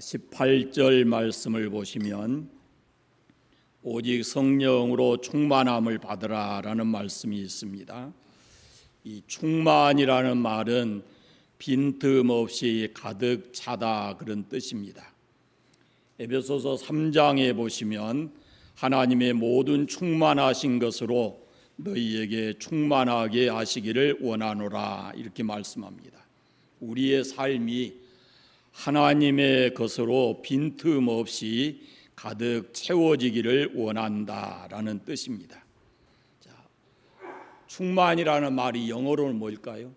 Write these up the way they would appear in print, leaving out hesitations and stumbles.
18절 말씀을 보시면 오직 성령으로 충만함을 받으라라는 말씀이 있습니다. 이 충만이라는 말은 빈틈없이 가득 차다 그런 뜻입니다. 에베소서 3장에 보시면 하나님의 모든 충만하신 것으로 너희에게 충만하게 하시기를 원하노라 이렇게 말씀합니다. 우리의 삶이 하나님의 것으로 빈틈없이 가득 채워지기를 원한다라는 뜻입니다. 자, 충만이라는 말이 영어로는 뭘까요?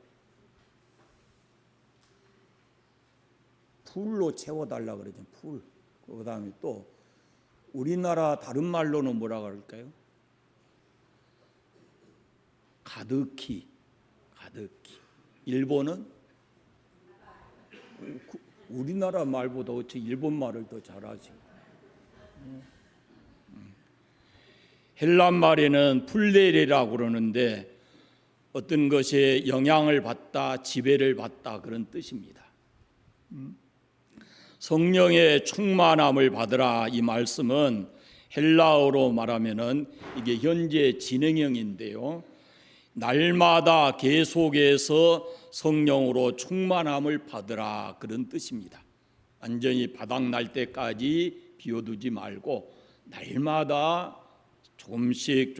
풀로 채워달라 그러죠. 풀. 그다음에 또 우리나라 다른 말로는 뭐라 그럴까요? 가득히. 일본은 우리나라 말보다 어째 일본 말을 더 잘하지. 헬란 말에는 풀레리라고 그러는데 어떤 것에 영향을 받다, 지배를 받다 그런 뜻입니다. 성령의 충만함을 받으라 이 말씀은 헬라어로 말하면은 이게 현재 진행형인데요. 날마다 계속해서 성령으로 충만함을 받으라 그런 뜻입니다. 완전히 바닥날 때까지 비워두지 말고 날마다 조금씩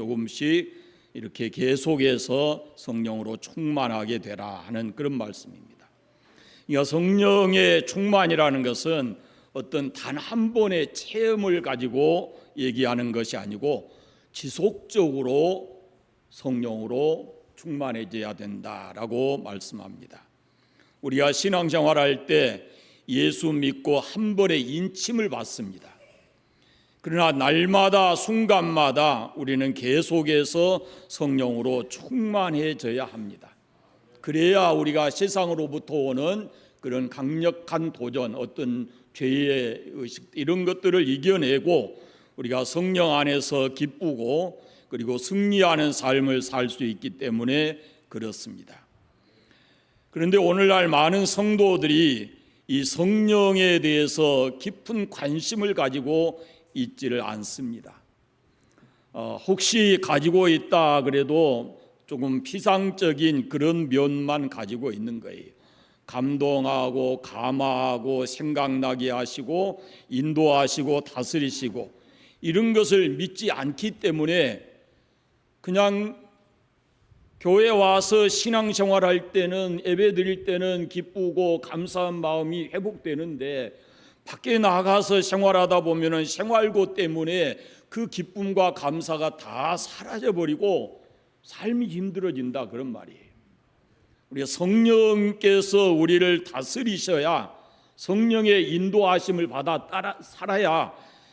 이렇게 계속해서 성령으로 충만하게 되라 하는 그런 말씀입니다. 그러니까 성령의 충만이라는 것은 어떤 단 한 번의 체험을 가지고 얘기하는 것이 아니고 지속적으로 성령으로 충만해져야 된다라고 말씀합니다. 우리가 신앙생활할 때 예수 믿고 한 번의 인침을 받습니다. 그러나 날마다 순간마다 우리는 계속해서 성령으로 충만해져야 합니다. 그래야 우리가 세상으로부터 오는 그런 강력한 도전, 어떤 죄의 의식 이런 것들을 이겨내고 우리가 성령 안에서 기쁘고 그리고 승리하는 삶을 살 수 있기 때문에 그렇습니다. 그런데 오늘날 많은 성도들이 이 성령에 대해서 깊은 관심을 가지고 있지를 않습니다. 혹시 가지고 있다 그래도 조금 피상적인 그런 면만 가지고 있는 거예요. 감동하고 감화하고 생각나게 하시고 인도하시고 다스리시고 이런 것을 믿지 않기 때문에 그냥 교회 와서 신앙생활할 때는 예배 드릴 때는 기쁘고 감사한 마음이 회복되는데 밖에 나가서 생활하다 보면은 생활고 때문에 그 기쁨과 감사가 다 사라져버리고 삶이 힘들어진다 그런 말이에요. 우리가 성령께서 우리를 다스리셔야 성령의 인도하심을 받아 따라 살아야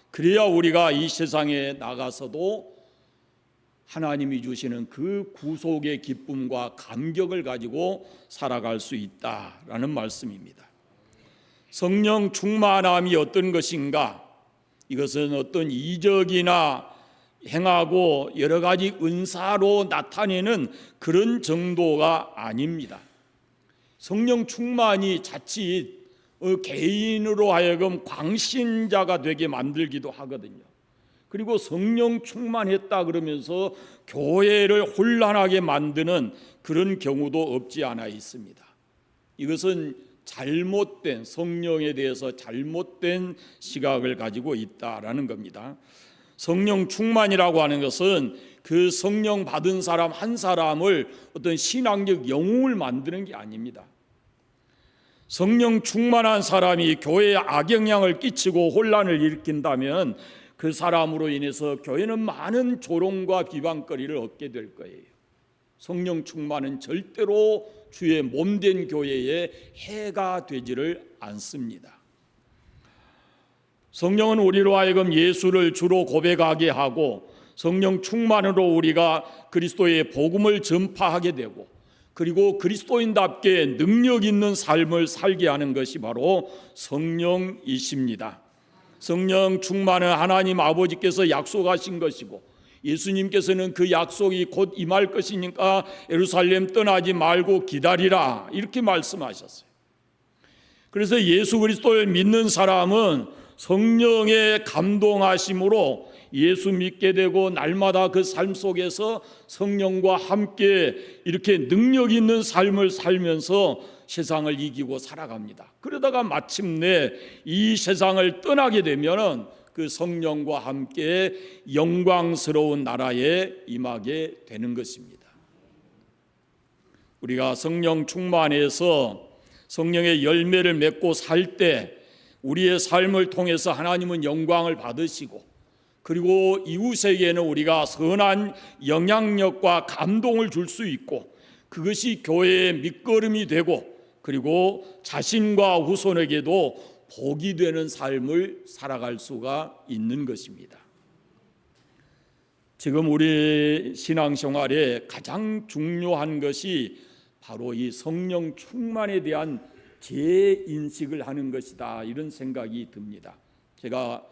그래야 우리가 이 세상에 나가서도 하나님이 주시는 그 구속의 기쁨과 감격을 가지고 살아갈 수 있다라는 말씀입니다. 성령 충만함이 어떤 것인가? 이것은 어떤 이적이나 행하고 여러 가지 은사로 나타내는 그런 정도가 아닙니다. 성령 충만이 자칫 개인으로 하여금 광신자가 되게 만들기도 하거든요. 그리고 성령 충만했다 그러면서 교회를 혼란하게 만드는 그런 경우도 없지 않아 있습니다. 이것은 잘못된 성령에 대해서 잘못된 시각을 가지고 있다라는 겁니다. 성령 충만이라고 하는 것은 그 성령 받은 사람 한 사람을 어떤 신앙적 영웅을 만드는 게 아닙니다. 성령 충만한 사람이 교회에 악영향을 끼치고 혼란을 일으킨다면 그 사람으로 인해서 교회는 많은 조롱과 비방거리를 얻게 될 거예요. 성령 충만은 절대로 주의 몸된 교회에 해가 되지를 않습니다. 성령은 우리로 하여금 예수를 주로 고백하게 하고 성령 충만으로 우리가 그리스도의 복음을 전파하게 되고 그리고 그리스도인답게 능력 있는 삶을 살게 하는 것이 바로 성령이십니다. 성령 충만은 하나님 아버지께서 약속하신 것이고 예수님께서는 그 약속이 곧 임할 것이니까 예루살렘 떠나지 말고 기다리라 이렇게 말씀하셨어요. 그래서 예수 그리스도를 믿는 사람은 성령의 감동하심으로 예수 믿게 되고 날마다 그 삶 속에서 성령과 함께 이렇게 능력 있는 삶을 살면서 세상을 이기고 살아갑니다. 그러다가 마침내 이 세상을 떠나게 되면은 그 성령과 함께 영광스러운 나라에 임하게 되는 것입니다. 우리가 성령 충만해서 성령의 열매를 맺고 살 때 우리의 삶을 통해서 하나님은 영광을 받으시고, 그리고 이웃에게는 우리가 선한 영향력과 감동을 줄 수 있고, 그것이 교회의 밑거름이 되고, 그리고 자신과 후손에게도 복이 되는 삶을 살아갈 수가 있는 것입니다. 지금 우리 신앙생활에 가장 중요한 것이 바로 이 성령 충만에 대한 재인식을 하는 것이다, 이런 생각이 듭니다. 제가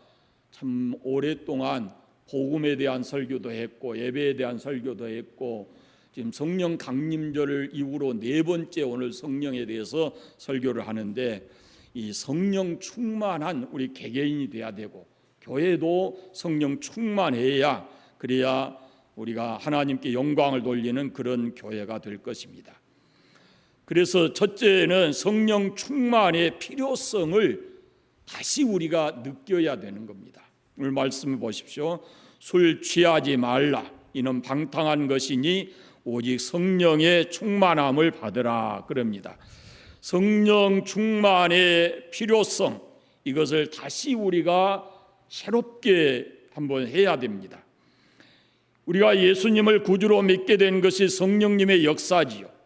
참 오랫동안 복음에 대한 설교도 했고 예배에 대한 설교도 했고, 지금 성령 강림절을 이후로 4번째 오늘 성령에 대해서 설교를 하는데, 이 성령 충만한 우리 개개인이 돼야 되고, 교회도 성령 충만해야, 그래야 우리가 하나님께 영광을 돌리는 그런 교회가 될 것입니다. 그래서 첫째는 성령 충만의 필요성을 다시 우리가 느껴야 되는 겁니다. 오늘 말씀을 보십시오. 술 취하지 말라. 이는 방탕한 것이니 오직 성령의 충만함을 받으라, 그럽니다. 성령 충만의 필요성, 이것을 다시 우리가 새롭게 한번 해야 됩니다. 우리가 예수님을 구주로 믿게 된 것이 성령님의 역사지요.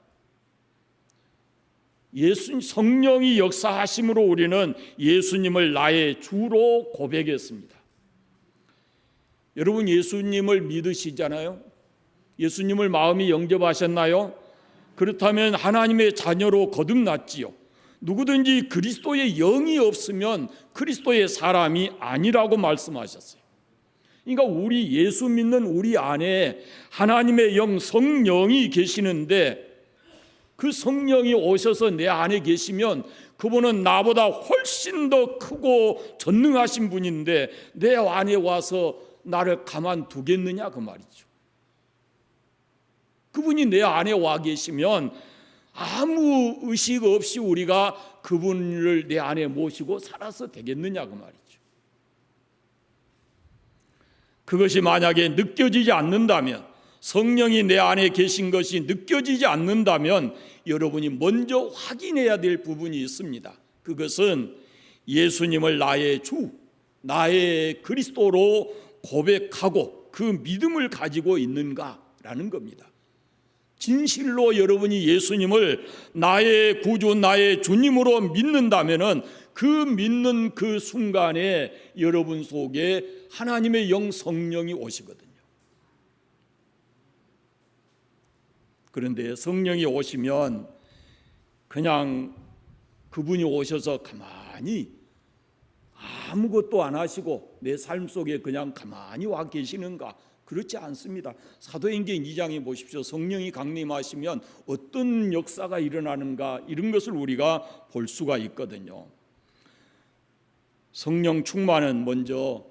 성령이 역사하심으로 우리는 예수님을 나의 주로 고백했습니다. 여러분, 예수님을 믿으시잖아요. 예수님을 마음이 영접하셨나요? 그렇다면 하나님의 자녀로 거듭났지요. 누구든지 그리스도의 영이 없으면 그리스도의 사람이 아니라고 말씀하셨어요. 그러니까 우리 예수 믿는 우리 안에 하나님의 영, 성령이 계시는데, 그 성령이 오셔서 내 안에 계시면 그분은 나보다 훨씬 더 크고 전능하신 분인데 내 안에 와서 나를 가만두겠느냐, 그 말이죠. 그분이 내 안에 와 계시면 아무 의식 없이 우리가 그분을 내 안에 모시고 살아서 되겠느냐, 그 말이죠. 그것이 만약에 느껴지지 않는다면, 성령이 내 안에 계신 것이 느껴지지 않는다면 여러분이 먼저 확인해야 될 부분이 있습니다. 그것은 예수님을 나의 주, 나의 그리스도로 고백하고 그 믿음을 가지고 있는가라는 겁니다. 진실로 여러분이 예수님을 나의 구주, 나의 주님으로 믿는다면은 그 믿는 그 순간에 여러분 속에 하나님의 영, 성령이 오시거든요. 그런데 성령이 오시면 그냥 그분이 오셔서 가만히 아무것도 안 하시고 내 삶 속에 그냥 가만히 와 계시는가? 그렇지 않습니다. 사도행전 2장에 보십시오. 성령이 강림하시면 어떤 역사가 일어나는가, 이런 것을 우리가 볼 수가 있거든요. 성령 충만은 먼저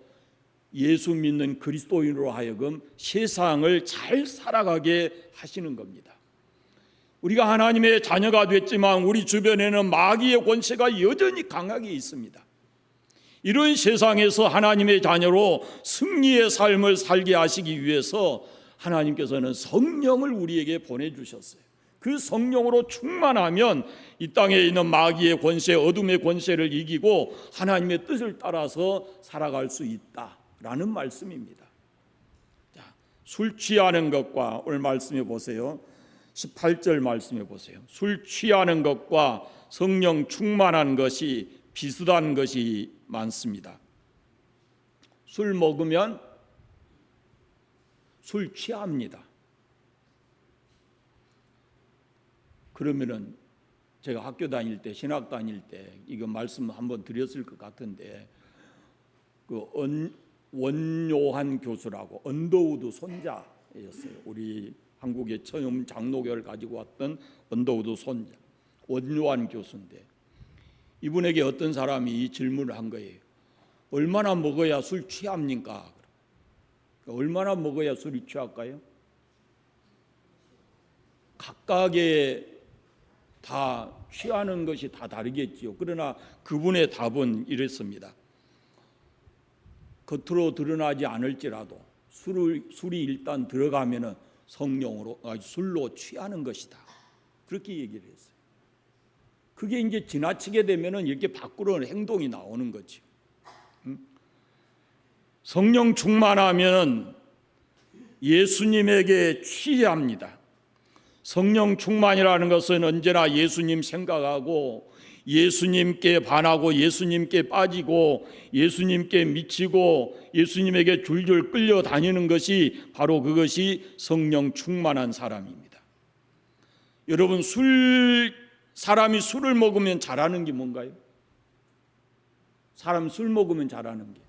예수 믿는 그리스도인으로 하여금 세상을 잘 살아가게 하시는 겁니다. 우리가 하나님의 자녀가 됐지만 우리 주변에는 마귀의 권세가 여전히 강하게 있습니다. 이런 세상에서 하나님의 자녀로 승리의 삶을 살게 하시기 위해서 하나님께서는 성령을 우리에게 보내주셨어요. 그 성령으로 충만하면 이 땅에 있는 마귀의 권세, 어둠의 권세를 이기고 하나님의 뜻을 따라서 살아갈 수 있다라는 말씀입니다. 자, 술 취하는 것과 오늘 말씀해 보세요. 18절 말씀해 보세요. 술 취하는 것과 성령 충만한 것이 비슷한 것이 많습니다. 술 먹으면 술 취합니다. 그러면은 제가 학교 다닐 때, 신학 다닐 때 이거 말씀 한번 드렸을 것 같은데, 그 원요한 교수라고 언더우드 손자였어요. 우리 한국의 처음 장로교를 가지고 왔던 언더우드 손자, 원요한 교수인데, 이분에게 어떤 사람이 이 질문을 한 거예요. 얼마나 먹어야 술 취합니까? 얼마나 먹어야 술이 취할까요? 각각의 다 취하는 것이 다 다르겠지요. 그러나 그분의 답은 이랬습니다. 겉으로 드러나지 않을지라도 술이 일단 들어가면은 술로 취하는 것이다. 그렇게 얘기를 했어요. 그게 이제 지나치게 되면은 이렇게 밖으로 행동이 나오는 거죠. 성령 충만하면 예수님에게 취합니다. 성령 충만이라는 것은 언제나 예수님 생각하고 예수님께 반하고 예수님께 빠지고 예수님께 미치고 예수님에게 줄줄 끌려다니는 것이 바로 그것이 성령 충만한 사람입니다. 여러분, 사람이 술을 먹으면 잘하는 게 뭔가요? 사람 술 먹으면 잘하는 게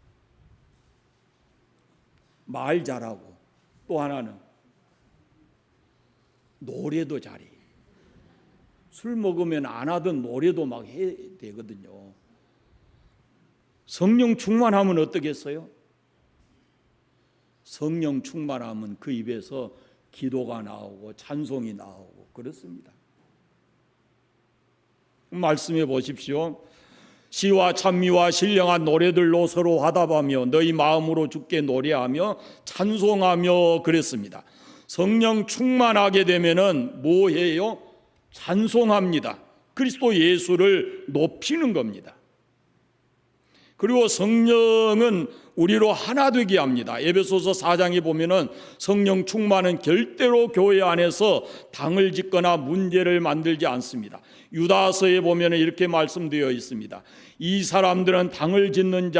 말 잘하고 또 하나는 노래도 잘해. 술 먹으면 안 하던 노래도 막 해야 되거든요. 성령 충만하면 어떻겠어요? 성령 충만하면 그 입에서 기도가 나오고 찬송이 나오고 그렇습니다. 말씀해 보십시오. 시와 찬미와 신령한 노래들로 서로 화답하며 너희 마음으로 주께 노래하며 찬송하며 그랬습니다. 성령 충만하게 되면은 뭐 해요? 찬송합니다. 그리스도 예수를 높이는 겁니다. 그리고 성령은 우리로 하나 되게 합니다. 에베소서 4장에 보면은 성령 충만은 절대로 교회 안에서 당을 짓거나 문제를 만들지 않습니다. 유다서에 보면은 이렇게 말씀되어 있습니다. 이 사람들은 당을 짓는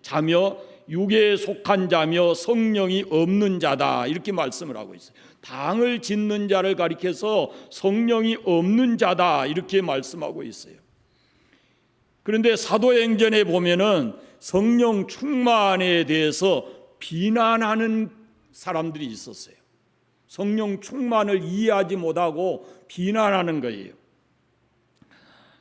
자며 육에 속한 자며 성령이 없는 자다, 이렇게 말씀을 하고 있어요. 당을 짓는 자를 가리켜서 성령이 없는 자다, 이렇게 말씀하고 있어요. 그런데 사도행전에 보면은 성령 충만에 대해서 비난하는 사람들이 있었어요. 성령 충만을 이해하지 못하고 비난하는 거예요.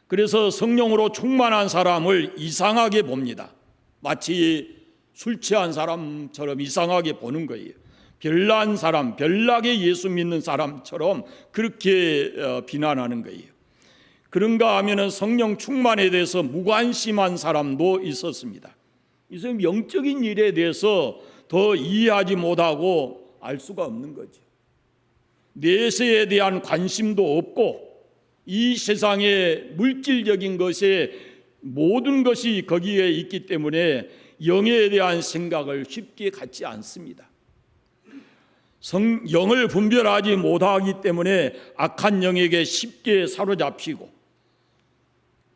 그래서 성령으로 충만한 사람을 이상하게 봅니다. 마치 술 취한 사람처럼 이상하게 보는 거예요. 별난 사람, 별나게 예수 믿는 사람처럼 그렇게 비난하는 거예요. 그런가 하면은 성령 충만에 대해서 무관심한 사람도 있었습니다. 이 사람 영적인 일에 대해서 더 이해하지 못하고 알 수가 없는 거죠. 내세에 대한 관심도 없고 이 세상의 물질적인 것에 모든 것이 거기에 있기 때문에 영에 대한 생각을 쉽게 갖지 않습니다. 영을 분별하지 못하기 때문에 악한 영에게 쉽게 사로잡히고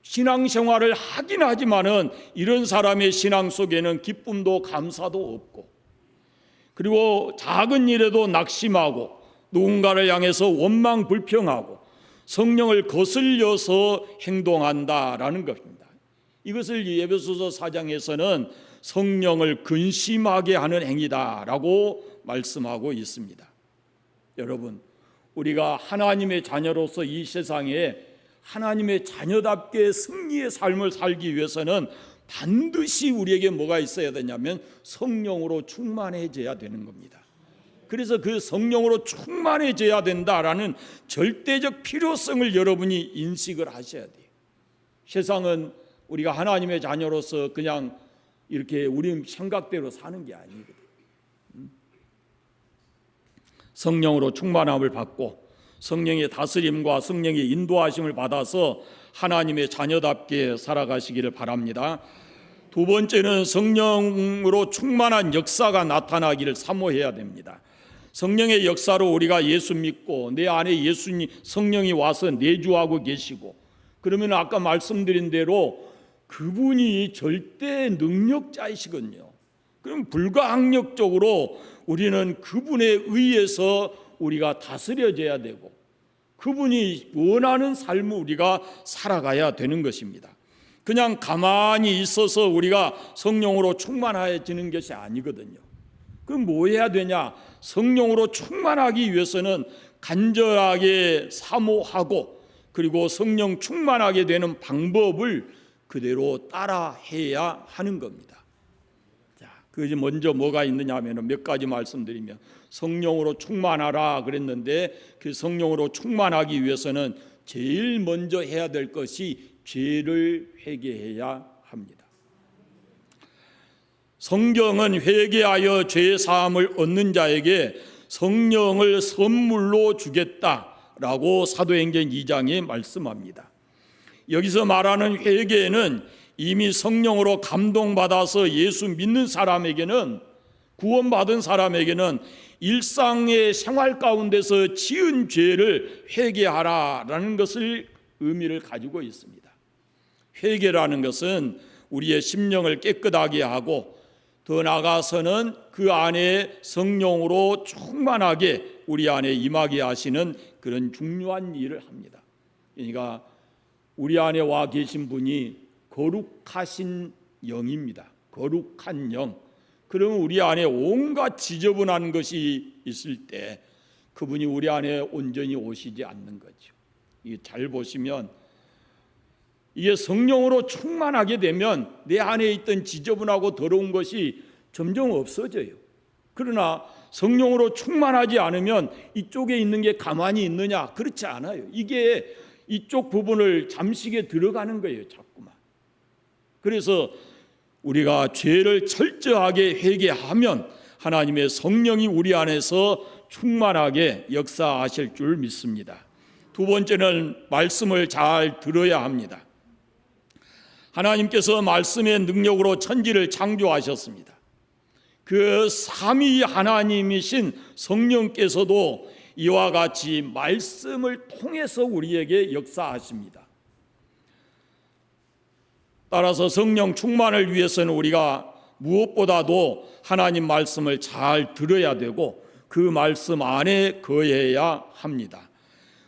신앙생활을 하긴 하지만은 이런 사람의 신앙 속에는 기쁨도 감사도 없고, 그리고 작은 일에도 낙심하고 누군가를 향해서 원망 불평하고 성령을 거슬려서 행동한다라는 것입니다. 이것을 에베소서 4장에서는 성령을 근심하게 하는 행위다라고 말씀하고 있습니다. 여러분, 우리가 하나님의 자녀로서 이 세상에 하나님의 자녀답게 승리의 삶을 살기 위해서는 반드시 우리에게 뭐가 있어야 되냐면 성령으로 충만해져야 되는 겁니다. 그래서 그 성령으로 충만해져야 된다라는 절대적 필요성을 여러분이 인식을 하셔야 돼요. 세상은 우리가 하나님의 자녀로서 그냥 이렇게 우리 생각대로 사는 게 아니거든요. 성령으로 충만함을 받고 성령의 다스림과 성령의 인도하심을 받아서 하나님의 자녀답게 살아가시기를 바랍니다. 두 번째는 성령으로 충만한 역사가 나타나기를 사모해야 됩니다. 성령의 역사로 우리가 예수 믿고 내 안에 예수님 성령이 와서 내주하고 계시고, 그러면 아까 말씀드린 대로 그분이 절대 능력자이시거든요. 그럼 불가항력적으로 우리는 그분에 의해서 우리가 다스려져야 되고 그분이 원하는 삶을 우리가 살아가야 되는 것입니다. 그냥 가만히 있어서 우리가 성령으로 충만해지는 것이 아니거든요. 그럼 뭐 해야 되냐? 성령으로 충만하기 위해서는 간절하게 사모하고 그리고 성령 충만하게 되는 방법을 그대로 따라해야 하는 겁니다. 자, 그 먼저 뭐가 있느냐 하면 몇 가지 말씀드리면, 성령으로 충만하라 그랬는데 그 성령으로 충만하기 위해서는 제일 먼저 해야 될 것이 죄를 회개해야 합니다. 성경은 회개하여 죄 사함을 얻는 자에게 성령을 선물로 주겠다라고 사도행전 2장에 말씀합니다. 여기서 말하는 회개는 이미 성령으로 감동받아서 예수 믿는 사람에게는, 구원받은 사람에게는 일상의 생활 가운데서 지은 죄를 회개하라라는 것을 의미를 가지고 있습니다. 회개라는 것은 우리의 심령을 깨끗하게 하고 더 나아가서는 그 안에 성령으로 충만하게 우리 안에 임하게 하시는 그런 중요한 일을 합니다. 그러니까 우리 안에 와 계신 분이 거룩하신 영입니다. 거룩한 영. 그러면 우리 안에 온갖 지저분한 것이 있을 때 그분이 우리 안에 온전히 오시지 않는 거죠. 이게 잘 보시면 이게 성령으로 충만하게 되면 내 안에 있던 지저분하고 더러운 것이 점점 없어져요. 그러나 성령으로 충만하지 않으면 이쪽에 있는 게 가만히 있느냐? 그렇지 않아요. 이게 이쪽 부분을 잠식에 들어가는 거예요, 자꾸만. 그래서 우리가 죄를 철저하게 회개하면 하나님의 성령이 우리 안에서 충만하게 역사하실 줄 믿습니다. 두 번째는 말씀을 잘 들어야 합니다. 하나님께서 말씀의 능력으로 천지를 창조하셨습니다. 그 삼위 하나님이신 성령께서도 이와 같이 말씀을 통해서 우리에게 역사하십니다. 따라서 성령 충만을 위해서는 우리가 무엇보다도 하나님 말씀을 잘 들어야 되고 그 말씀 안에 거해야 합니다.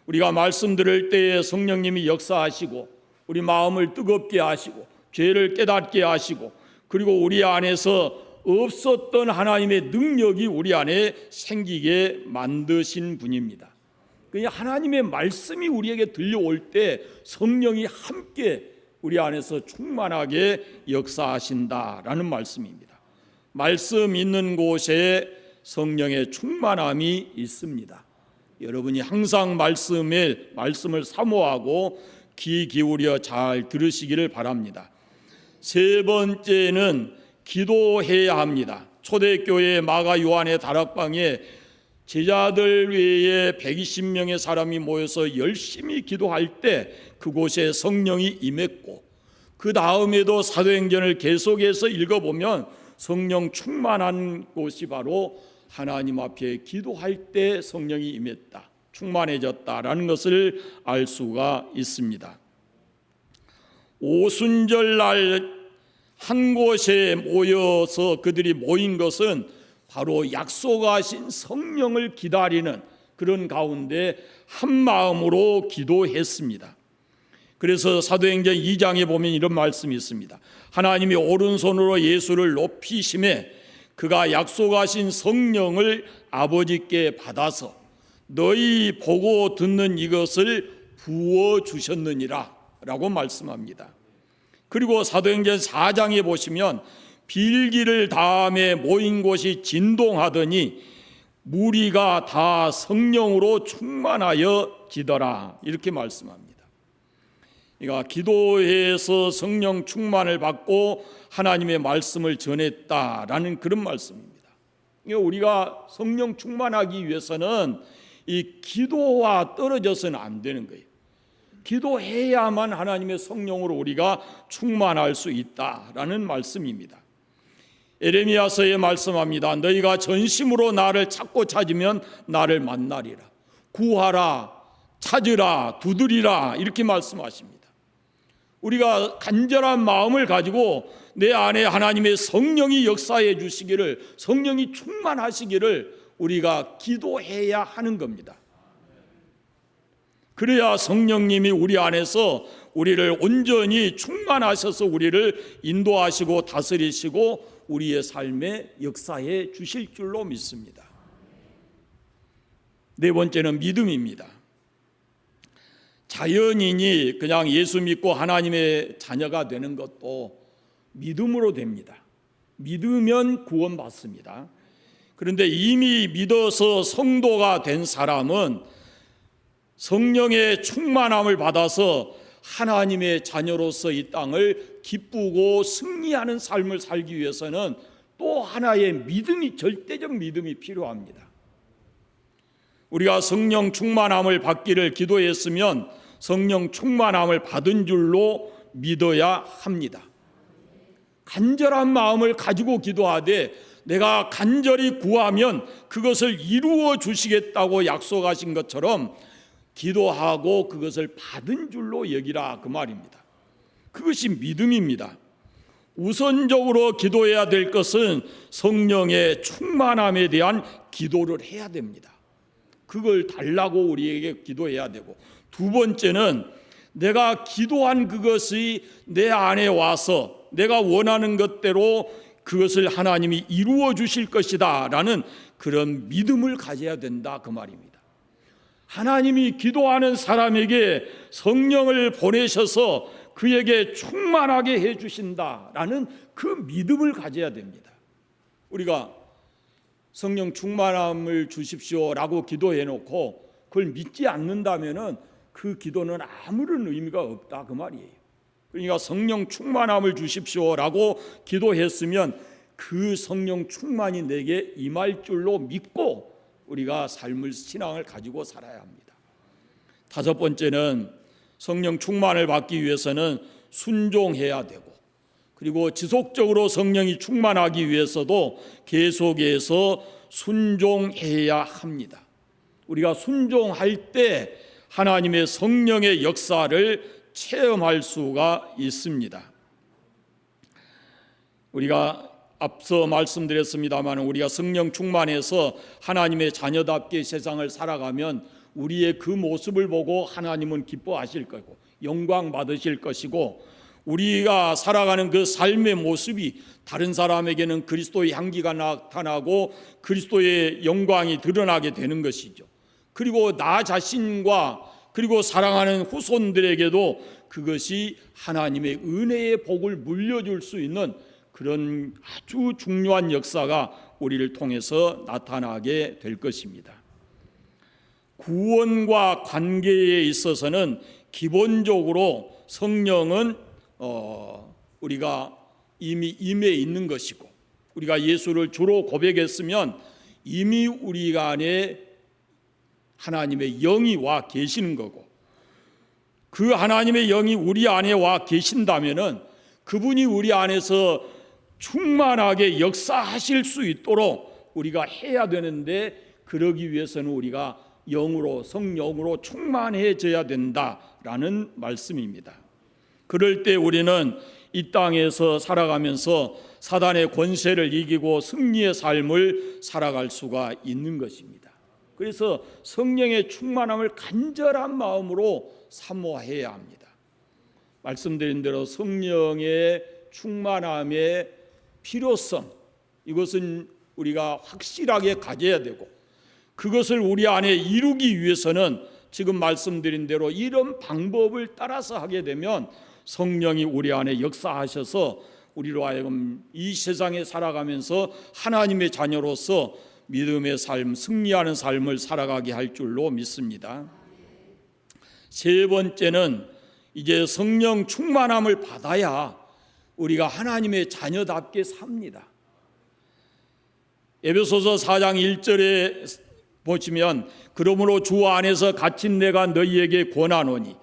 우리가 말씀 들을 때에 성령님이 역사하시고 우리 마음을 뜨겁게 하시고 죄를 깨닫게 하시고 그리고 우리 안에서 없었던 하나님의 능력이 우리 안에 생기게 만드신 분입니다. 그냥 하나님의 말씀이 우리에게 들려올 때 성령이 함께 우리 안에서 충만하게 역사하신다라는 말씀입니다. 말씀 있는 곳에 성령의 충만함이 있습니다. 여러분이 항상 말씀을 사모하고 귀 기울여 잘 들으시기를 바랍니다. 세 번째는 기도해야 합니다. 초대교회 마가 요한의 다락방에 제자들 외에 120명의 사람이 모여서 열심히 기도할 때 그곳에 성령이 임했고 그 다음에도 사도행전을 계속해서 읽어보면 성령 충만한 곳이 바로 하나님 앞에 기도할 때 성령이 임했다, 충만해졌다라는 것을 알 수가 있습니다. 오순절날 한 곳에 모여서 그들이 모인 것은 바로 약속하신 성령을 기다리는 그런 가운데 한 마음으로 기도했습니다. 그래서 사도행전 2장에 보면 이런 말씀이 있습니다. 하나님이 오른손으로 예수를 높이심에 그가 약속하신 성령을 아버지께 받아서 너희 보고 듣는 이것을 부어주셨느니라 라고 말씀합니다. 그리고 사도행전 4장에 보시면 빌기를 다음에 모인 곳이 진동하더니 무리가 다 성령으로 충만하여 지더라 이렇게 말씀합니다. 그러니까 기도해서 성령 충만을 받고 하나님의 말씀을 전했다라는 그런 말씀입니다. 그러니까 우리가 성령 충만하기 위해서는 이 기도와 떨어져서는 안 되는 거예요. 기도해야만 하나님의 성령으로 우리가 충만할 수 있다라는 말씀입니다. 에레미야서에 말씀합니다. 너희가 전심으로 나를 찾고 찾으면 나를 만나리라. 구하라, 찾으라, 두드리라 이렇게 말씀하십니다. 우리가 간절한 마음을 가지고 내 안에 하나님의 성령이 역사해 주시기를, 성령이 충만하시기를 우리가 기도해야 하는 겁니다. 그래야 성령님이 우리 안에서 우리를 온전히 충만하셔서 우리를 인도하시고 다스리시고 우리의 삶에 역사해 주실 줄로 믿습니다. 네 번째는 믿음입니다. 자연인이 그냥 예수 믿고 하나님의 자녀가 되는 것도 믿음으로 됩니다. 믿으면 구원받습니다. 그런데 이미 믿어서 성도가 된 사람은 성령의 충만함을 받아서 하나님의 자녀로서 이 땅을 기쁘고 승리하는 삶을 살기 위해서는 또 하나의 믿음이, 절대적 믿음이 필요합니다. 우리가 성령 충만함을 받기를 기도했으면 성령 충만함을 받은 줄로 믿어야 합니다. 간절한 마음을 가지고 기도하되 내가 간절히 구하면 그것을 이루어 주시겠다고 약속하신 것처럼 기도하고 그것을 받은 줄로 여기라, 그 말입니다. 그것이 믿음입니다. 우선적으로 기도해야 될 것은 성령의 충만함에 대한 기도를 해야 됩니다. 그걸 달라고 우리에게 기도해야 되고, 두 번째는 내가 기도한 그것이 내 안에 와서 내가 원하는 것대로 그것을 하나님이 이루어 주실 것이다 라는 그런 믿음을 가져야 된다, 그 말입니다. 하나님이 기도하는 사람에게 성령을 보내셔서 그에게 충만하게 해 주신다라는 그 믿음을 가져야 됩니다. 우리가 성령 충만함을 주십시오라고 기도해 놓고 그걸 믿지 않는다면은 그 기도는 아무런 의미가 없다, 그 말이에요. 그러니까 성령 충만함을 주십시오라고 기도했으면 그 성령 충만이 내게 임할 줄로 믿고 우리가 삶을, 신앙을 가지고 살아야 합니다. 다섯 번째는 성령 충만을 받기 위해서는 순종해야 되고, 그리고 지속적으로 성령이 충만하기 위해서도 계속해서 순종해야 합니다. 우리가 순종할 때 하나님의 성령의 역사를 체험할 수가 있습니다. 우리가 앞서 말씀드렸습니다만 우리가 성령 충만해서 하나님의 자녀답게 세상을 살아가면 우리의 그 모습을 보고 하나님은 기뻐하실 거고 영광 받으실 것이고, 우리가 살아가는 그 삶의 모습이 다른 사람에게는 그리스도의 향기가 나타나고 그리스도의 영광이 드러나게 되는 것이죠. 그리고 나 자신과 그리고 사랑하는 후손들에게도 그것이 하나님의 은혜의 복을 물려줄 수 있는 그런 아주 중요한 역사가 우리를 통해서 나타나게 될 것입니다. 구원과 관계에 있어서는 기본적으로 성령은 우리가 이미 임해 있는 것이고, 우리가 예수를 주로 고백했으면 이미 우리 안에 하나님의 영이 와 계시는 거고, 그 하나님의 영이 우리 안에 와 계신다면은 그분이 우리 안에서 충만하게 역사하실 수 있도록 우리가 해야 되는데, 그러기 위해서는 우리가 영으로, 성령으로 충만해져야 된다라는 말씀입니다. 그럴 때 우리는 이 땅에서 살아가면서 사단의 권세를 이기고 승리의 삶을 살아갈 수가 있는 것입니다. 그래서 성령의 충만함을 간절한 마음으로 사모해야 합니다. 말씀드린 대로 성령의 충만함의 필요성, 이것은 우리가 확실하게 가져야 되고, 그것을 우리 안에 이루기 위해서는 지금 말씀드린 대로 이런 방법을 따라서 하게 되면 성령이 우리 안에 역사하셔서 우리로 하여금 이 세상에 살아가면서 하나님의 자녀로서 믿음의 삶, 승리하는 삶을 살아가게 할 줄로 믿습니다. 세 번째는 이제 성령 충만함을 받아야 우리가 하나님의 자녀답게 삽니다. 에베소서 4장 1절에 보시면 그러므로 주 안에서 갇힌 내가 너희에게 권하노니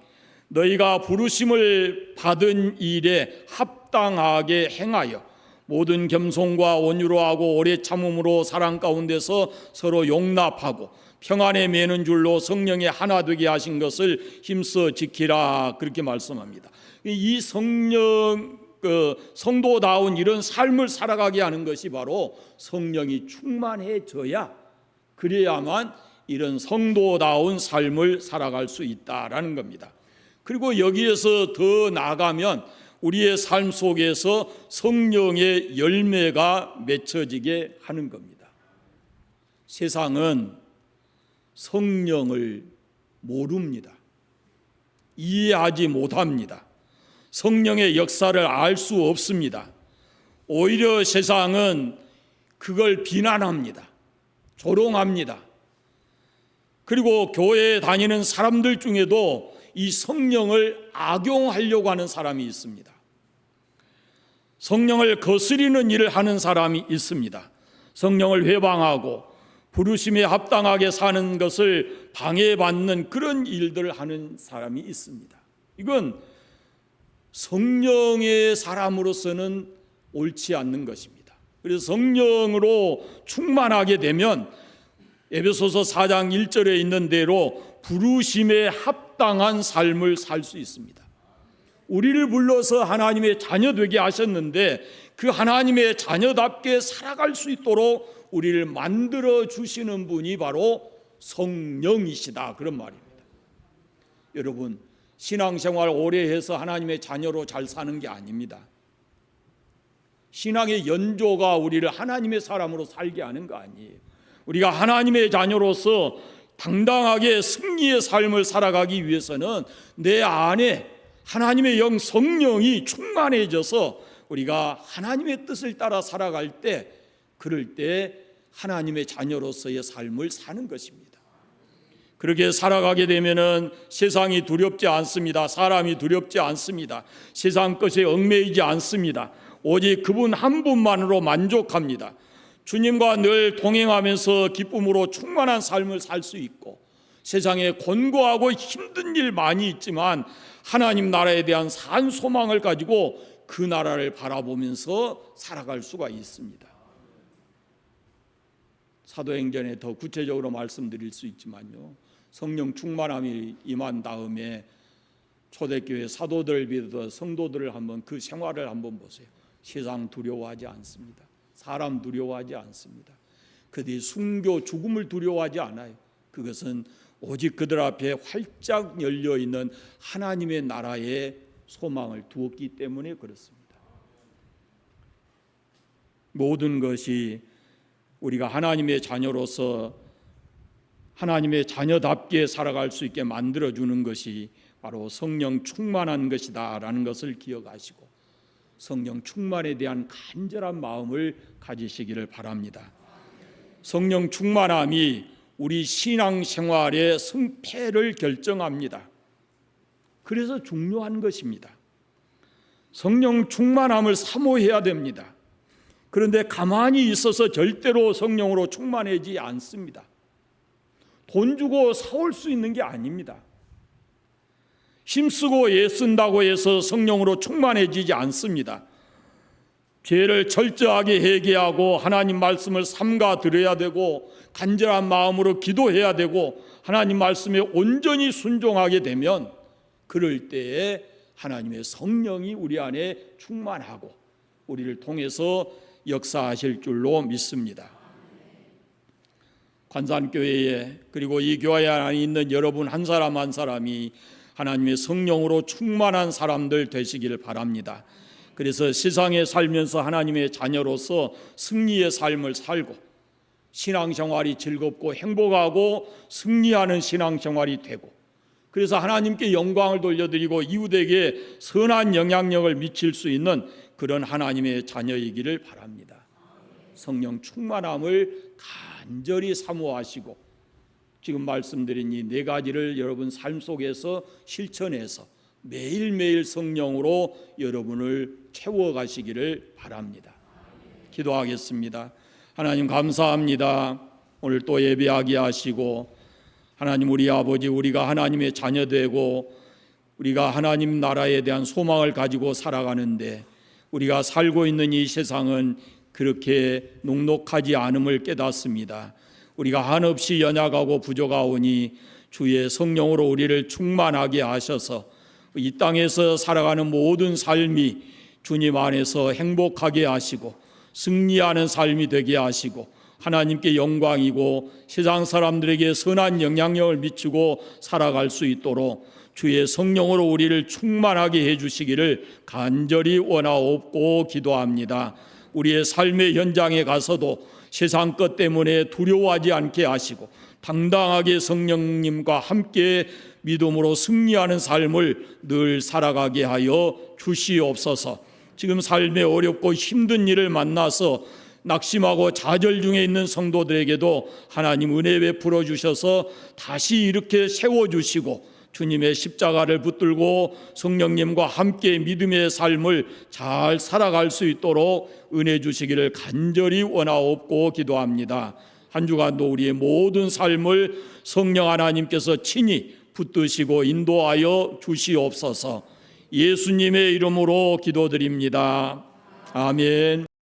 너희가 부르심을 받은 일에 합당하게 행하여 모든 겸손과 온유로 하고 오래 참음으로 사랑 가운데서 서로 용납하고 평안에 매는 줄로 성령의 하나 되게 하신 것을 힘써 지키라, 그렇게 말씀합니다. 이 성도다운 이런 삶을 살아가게 하는 것이 바로 성령이 충만해져야, 그래야만 이런 성도다운 삶을 살아갈 수 있다라는 겁니다. 그리고 여기에서 더 나아가면 우리의 삶 속에서 성령의 열매가 맺혀지게 하는 겁니다. 세상은 성령을 모릅니다. 이해하지 못합니다. 성령의 역사를 알 수 없습니다. 오히려 세상은 그걸 비난합니다. 조롱합니다. 그리고 교회에 다니는 사람들 중에도 이 성령을 악용하려고 하는 사람이 있습니다. 성령을 거스리는 일을 하는 사람이 있습니다. 성령을 회방하고 부르심에 합당하게 사는 것을 방해받는 그런 일들을 하는 사람이 있습니다. 이건 성령의 사람으로서는 옳지 않는 것입니다. 그래서 성령으로 충만하게 되면 에베소서 4장 1절에 있는 대로 부르심에 합당한 삶을 살 수 있습니다. 우리를 불러서 하나님의 자녀 되게 하셨는데 그 하나님의 자녀답게 살아갈 수 있도록 우리를 만들어 주시는 분이 바로 성령이시다, 그런 말입니다. 여러분, 신앙생활 오래 해서 하나님의 자녀로 잘 사는 게 아닙니다. 신앙의 연조가 우리를 하나님의 사람으로 살게 하는 거 아니에요. 우리가 하나님의 자녀로서 당당하게 승리의 삶을 살아가기 위해서는 내 안에 하나님의 영 성령이 충만해져서 우리가 하나님의 뜻을 따라 살아갈 때, 그럴 때 하나님의 자녀로서의 삶을 사는 것입니다. 그렇게 살아가게 되면은 세상이 두렵지 않습니다. 사람이 두렵지 않습니다. 세상 것에 얽매이지 않습니다. 오직 그분 한 분만으로 만족합니다. 주님과 늘 동행하면서 기쁨으로 충만한 삶을 살 수 있고, 세상에 곤고하고 힘든 일 많이 있지만 하나님 나라에 대한 산 소망을 가지고 그 나라를 바라보면서 살아갈 수가 있습니다. 사도행전에 더 구체적으로 말씀드릴 수 있지만요, 성령 충만함이 임한 다음에 초대교회 사도들을 비롯해 성도들을 한번 그 생활을 한번 보세요. 세상 두려워하지 않습니다. 사람 두려워하지 않습니다. 그들이 순교 죽음을 두려워하지 않아요. 그것은 오직 그들 앞에 활짝 열려있는 하나님의 나라의 소망을 두었기 때문에 그렇습니다. 모든 것이 우리가 하나님의 자녀로서 하나님의 자녀답게 살아갈 수 있게 만들어주는 것이 바로 성령 충만한 것이다 라는 것을 기억하시고 성령 충만에 대한 간절한 마음을 가지시기를 바랍니다. 성령 충만함이 우리 신앙생활의 승패를 결정합니다. 그래서 중요한 것입니다. 성령 충만함을 사모해야 됩니다. 그런데 가만히 있어서 절대로 성령으로 충만하지 않습니다. 돈 주고 사올 수 있는 게 아닙니다. 힘쓰고 애쓴다고 해서 성령으로 충만해지지 않습니다. 죄를 철저하게 회개하고 하나님 말씀을 삼가 들어야 되고 간절한 마음으로 기도해야 되고 하나님 말씀에 온전히 순종하게 되면 그럴 때에 하나님의 성령이 우리 안에 충만하고 우리를 통해서 역사하실 줄로 믿습니다. 관산교회에 그리고 이 교회 안에 있는 여러분 한 사람 한 사람이 하나님의 성령으로 충만한 사람들 되시기를 바랍니다. 그래서 세상에 살면서 하나님의 자녀로서 승리의 삶을 살고 신앙생활이 즐겁고 행복하고 승리하는 신앙생활이 되고 그래서 하나님께 영광을 돌려드리고 이웃에게 선한 영향력을 미칠 수 있는 그런 하나님의 자녀이기를 바랍니다. 성령 충만함을 간절히 사모하시고 지금 말씀드린 이 네 가지를 여러분 삶 속에서 실천해서 매일매일 성령으로 여러분을 채워가시기를 바랍니다. 기도하겠습니다. 하나님 감사합니다. 오늘 또 예배하게 하시고 하나님 우리 아버지 우리가 하나님의 자녀되고 우리가 하나님 나라에 대한 소망을 가지고 살아가는데 우리가 살고 있는 이 세상은 그렇게 녹록하지 않음을 깨닫습니다. 우리가 한없이 연약하고 부족하오니 주의 성령으로 우리를 충만하게 하셔서 이 땅에서 살아가는 모든 삶이 주님 안에서 행복하게 하시고 승리하는 삶이 되게 하시고 하나님께 영광이고 세상 사람들에게 선한 영향력을 미치고 살아갈 수 있도록 주의 성령으로 우리를 충만하게 해주시기를 간절히 원하옵고 기도합니다. 우리의 삶의 현장에 가서도 세상 것 때문에 두려워하지 않게 하시고 당당하게 성령님과 함께 믿음으로 승리하는 삶을 늘 살아가게 하여 주시옵소서. 지금 삶에 어렵고 힘든 일을 만나서 낙심하고 좌절 중에 있는 성도들에게도 하나님 은혜 베풀어 주셔서 다시 이렇게 세워주시고 주님의 십자가를 붙들고 성령님과 함께 믿음의 삶을 잘 살아갈 수 있도록 은혜 주시기를 간절히 원하옵고 기도합니다. 한 주간도 우리의 모든 삶을 성령 하나님께서 친히 붙드시고 인도하여 주시옵소서. 예수님의 이름으로 기도드립니다. 아멘.